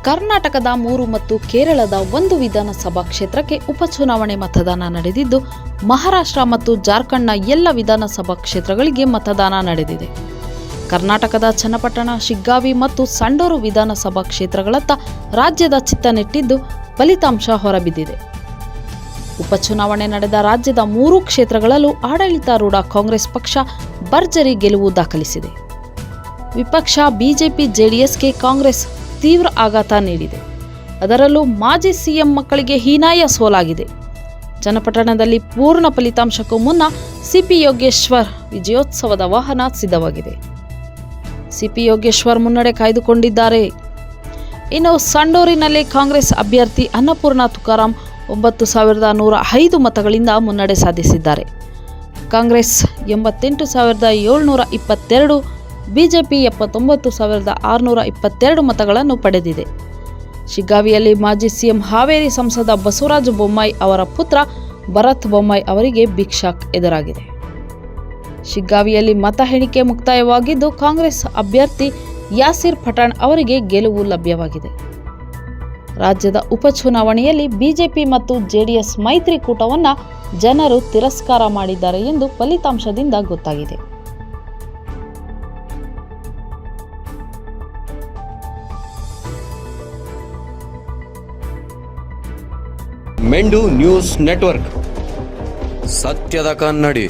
ಕರ್ನಾಟಕದ 3 ಮತ್ತು ಕೇರಳದ 1 ವಿಧಾನಸಭಾ ಕ್ಷೇತ್ರಕ್ಕೆ ಉಪಚುನಾವಣೆ ಮತದಾನ ನಡೆದಿದ್ದು, ಮಹಾರಾಷ್ಟ್ರ ಮತ್ತು ಜಾರ್ಖಂಡ್ನ ಎಲ್ಲ ವಿಧಾನಸಭಾ ಕ್ಷೇತ್ರಗಳಿಗೆ ಮತದಾನ ನಡೆದಿದೆ. ಕರ್ನಾಟಕದ ಚನ್ನಪಟ್ಟಣ, ಶಿಗ್ಗಾವಿ ಮತ್ತು ಸಂಡೂರು ವಿಧಾನಸಭಾ ಕ್ಷೇತ್ರಗಳತ್ತ ರಾಜ್ಯದ ಚಿತ್ತ ನೆಟ್ಟಿದ್ದು, ಫಲಿತಾಂಶ ಹೊರಬಿದ್ದಿದೆ. ಉಪಚುನಾವಣೆ ನಡೆದ ರಾಜ್ಯದ 3 ಕ್ಷೇತ್ರಗಳಲ್ಲೂ ಆಡಳಿತಾರೂಢ ಕಾಂಗ್ರೆಸ್ ಪಕ್ಷ ಭರ್ಜರಿ ಗೆಲುವು ದಾಖಲಿಸಿದೆ. ವಿಪಕ್ಷ ಬಿಜೆಪಿ ಜೆಡಿಎಸ್ಗೆ ಕಾಂಗ್ರೆಸ್ ತೀವ್ರ ಆಘಾತ ನೀಡಿದೆ. ಅದರಲ್ಲೂ ಮಾಜಿ ಸಿಎಂ ಮಕ್ಕಳಿಗೆ ಹೀನಾಯ ಸೋಲಾಗಿದೆ. ಚನ್ನಪಟ್ಟಣದಲ್ಲಿ ಪೂರ್ಣ ಫಲಿತಾಂಶಕ್ಕೂ ಮುನ್ನ ಸಿಪಿ ಯೋಗೇಶ್ವರ್ ವಿಜಯೋತ್ಸವದ ವಾಹನ ಸಿದ್ಧವಾಗಿದೆ. ಸಿಪಿ ಯೋಗೇಶ್ವರ್ ಮುನ್ನಡೆ ಕಾಯ್ದುಕೊಂಡಿದ್ದಾರೆ. ಇನ್ನು ಸಂಡೂರಿನಲ್ಲಿ ಕಾಂಗ್ರೆಸ್ ಅಭ್ಯರ್ಥಿ ಅನ್ನಪೂರ್ಣ ತುಕಾರಾಂ 9,105 ಮತಗಳಿಂದ ಮುನ್ನಡೆ ಸಾಧಿಸಿದ್ದಾರೆ. ಕಾಂಗ್ರೆಸ್ 88,722, ಬಿಜೆಪಿ 79,622 ಮತಗಳನ್ನು ಪಡೆದಿದೆ. ಶಿಗ್ಗಾವಿಯಲ್ಲಿ ಮಾಜಿ ಸಿಎಂ ಹಾವೇರಿ ಸಂಸದ ಬಸವರಾಜ ಬೊಮ್ಮಾಯಿ ಅವರ ಪುತ್ರ ಭರತ್ ಬೊಮ್ಮಾಯಿ ಅವರಿಗೆ ಬಿಗ್ ಶಾಕ್ ಎದುರಾಗಿದೆ. ಶಿಗ್ಗಾವಿಯಲ್ಲಿ ಮತ ಎಣಿಕೆ ಮುಕ್ತಾಯವಾಗಿದ್ದು, ಕಾಂಗ್ರೆಸ್ ಅಭ್ಯರ್ಥಿ ಯಾಸಿರ್ ಪಠಾಣ್ ಅವರಿಗೆ ಗೆಲುವು ಲಭ್ಯವಾಗಿದೆ. ರಾಜ್ಯದ ಉಪಚುನಾವಣೆಯಲ್ಲಿ ಬಿಜೆಪಿ ಮತ್ತು ಜೆಡಿಎಸ್ ಮೈತ್ರಿಕೂಟವನ್ನು ಜನರು ತಿರಸ್ಕಾರ ಮಾಡಿದ್ದಾರೆ ಎಂದು ಫಲಿತಾಂಶದಿಂದ ಗೊತ್ತಾಗಿದೆ. ಮೆಂಡು ನ್ಯೂಸ್ ನೆಟ್ವರ್ಕ್, ಸತ್ಯದ ಕನ್ನಡಿ.